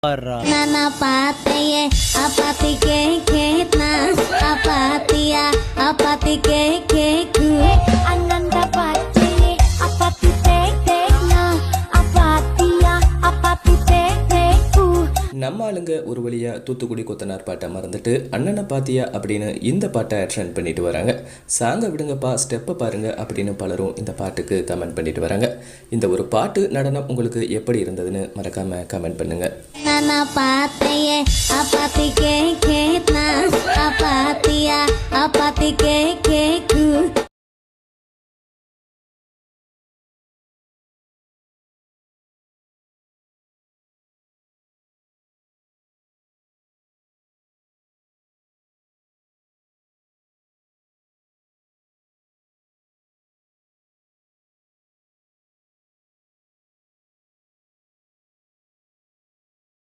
नाना पाते अपाती के खेतना अपातिया अपाती के खेकू अनंदा पाते अपाती ते ना अपातिया अपाती ते खेकू நம்ம ஆளுங்க ஒரு வழியா தூத்துக்குடி கொத்தனார் பாட்டை மறந்துட்டு அண்ணனை பாத்தியா அப்படின்னு இந்த பாட்டை ட்ரெண்ட் பண்ணிட்டு வராங்க. சாங்க விடுங்கப்பா, ஸ்டெப்பை பாருங்க அப்படின்னு பலரும் இந்த பாட்டுக்கு கமெண்ட் பண்ணிட்டு வராங்க. இந்த ஒரு பாட்டு நடனம் உங்களுக்கு எப்படி இருந்ததுன்னு மறக்காம கமெண்ட் பண்ணுங்க. नाना पाते अपाती के खेतना अपातिया अपाती के खेकू